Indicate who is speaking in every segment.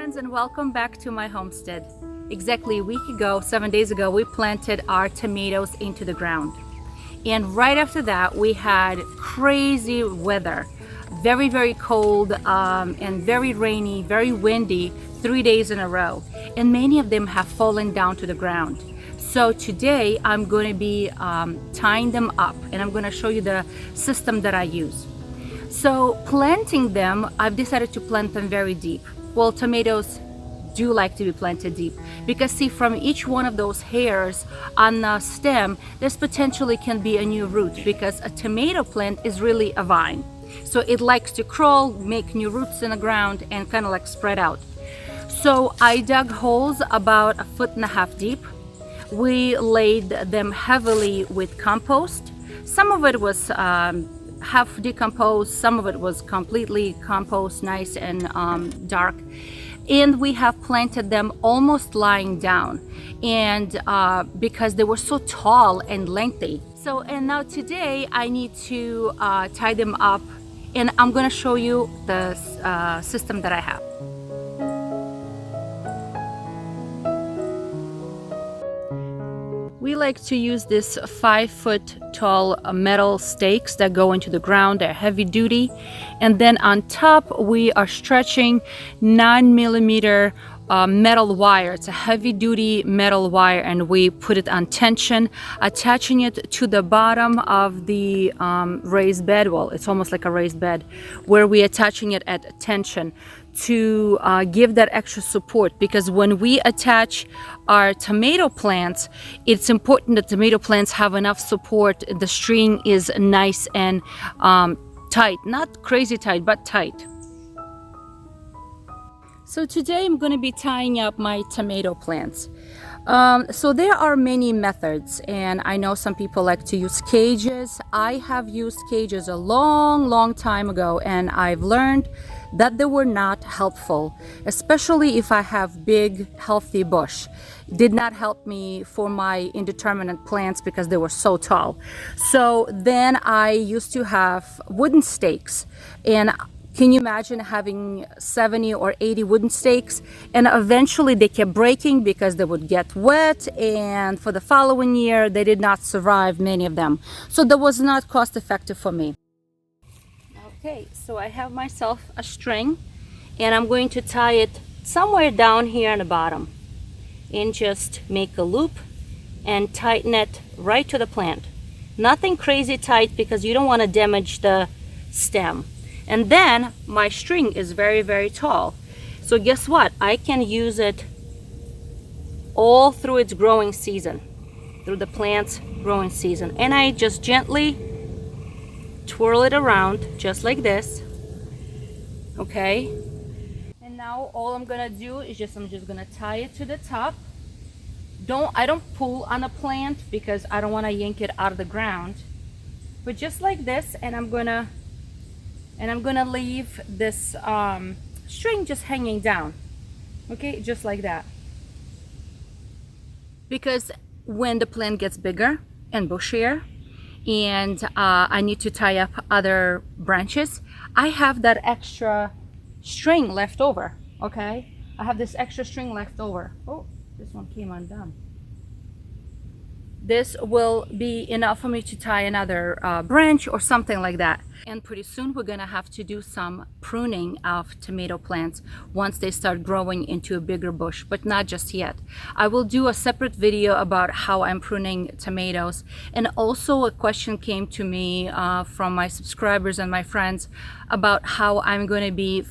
Speaker 1: friends, and welcome back to my homestead. Exactly a week ago, 7 days ago, we planted our tomatoes into the ground. And right after that, we had crazy weather. Very, very cold and very rainy, very windy, 3 days in a row. And many of them have fallen down to the ground. So today I'm going to be tying them up, and I'm going to show you the system that I use. So planting them, I've decided to plant them very deep. Well, tomatoes do like to be planted deep because see, from each one of those hairs on the stem, there's potentially can be a new root, because a tomato plant is really a vine. So it likes to crawl, make new roots in the ground, and kind of like spread out. So I dug holes about 1.5 feet deep. We laid them heavily with compost. Some of it was half decomposed, some of it was completely compost, nice and dark. And we have planted them almost lying down, and because they were so tall and lengthy. So, and now today I need to tie them up, and I'm gonna show you the system that I have. We like to use this 5-foot tall metal stakes that go into the ground. They're heavy duty. And then on top, we are stretching 9mm metal wire. It's a heavy duty metal wire, and we put it on tension, attaching it to the bottom of the raised bed. Well, it's almost like a raised bed, where we're attaching it at tension to give that extra support, because when we attach our tomato plants, it's important that tomato plants have enough support. The string is nice and tight, not crazy tight, but tight. So today I'm going to be tying up my tomato plants. So there are many methods, and I know some people like to use cages. I have used cages a long time ago, and I've learned that they were not helpful, especially if I have big healthy bush. Did not help me for my indeterminate plants because they were so tall. So then I used to have wooden stakes, and can you imagine having 70 or 80 wooden stakes? And eventually they kept breaking because they would get wet, and for the following year they did not survive, many of them. So that was not cost effective for me. Okay, so I have myself a string, and I'm going to tie it somewhere down here on the bottom, and just make a loop and tighten it right to the plant. Nothing crazy tight, because you don't want to damage the stem. And then my string is very tall, so guess what? I can use it all through its growing season, through the plant's growing season. And I just gently twirl it around just like this. Okay, and now all I'm gonna do is I'm just gonna tie it to the top. I don't pull on a plant because I don't want to yank it out of the ground, but just like this. And I'm gonna leave this string just hanging down. Okay, just like that, because when the plant gets bigger and bushier, and I need to tie up other branches, I have that extra string left over. Okay, I have this extra string left over. Oh, this one came undone. This will be enough for me to tie another branch or something like that. And pretty soon we're gonna have to do some pruning of tomato plants once they start growing into a bigger bush, but not just yet. I will do a separate video about how I'm pruning tomatoes. And also a question came to me from my subscribers and my friends about how I'm going to be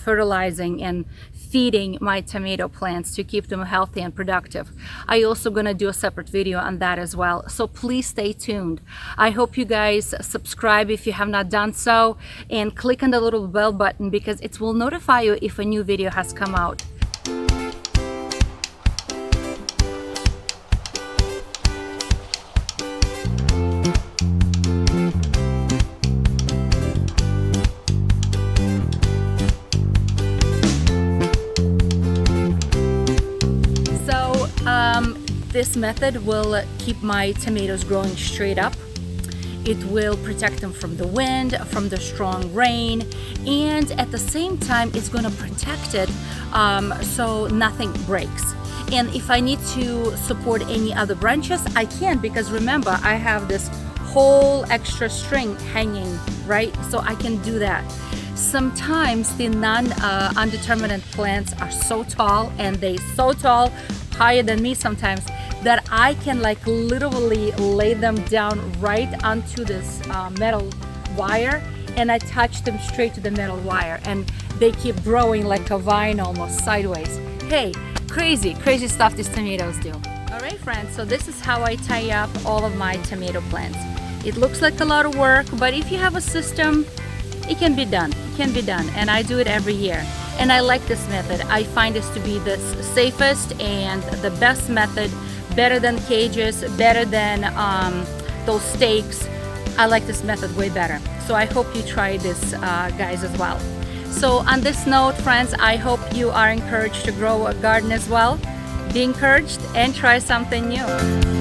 Speaker 1: fertilizing and feeding my tomato plants to keep them healthy and productive. I also gonna do a separate video on that as well, so please stay tuned. I hope you guys subscribe if you have not done so, and click on the little bell button, because it will notify you if a new video has come out. This method will keep my tomatoes growing straight up, It will protect them from the wind, from the strong rain, and at the same time it's going to protect it so nothing breaks. And if I need to support any other branches, I can, because remember, I have this whole extra string hanging, right? So I can do that. Sometimes the undeterminate plants are so tall, and they so tall, higher than me sometimes, that I can like literally lay them down right onto this metal wire, and I touch them straight to the metal wire, and they keep growing like a vine almost sideways. Hey, crazy stuff these tomatoes do. All right, friends, so this is how I tie up all of my tomato plants. It looks like a lot of work, but if you have a system, it can be done. It can be done, and I do it every year. And I like this method. I find this to be the safest and the best method, better than cages, better than those stakes. I like this method way better. So I hope you try this, guys, as well. So on this note, friends, I hope you are encouraged to grow a garden as well. Be encouraged and try something new.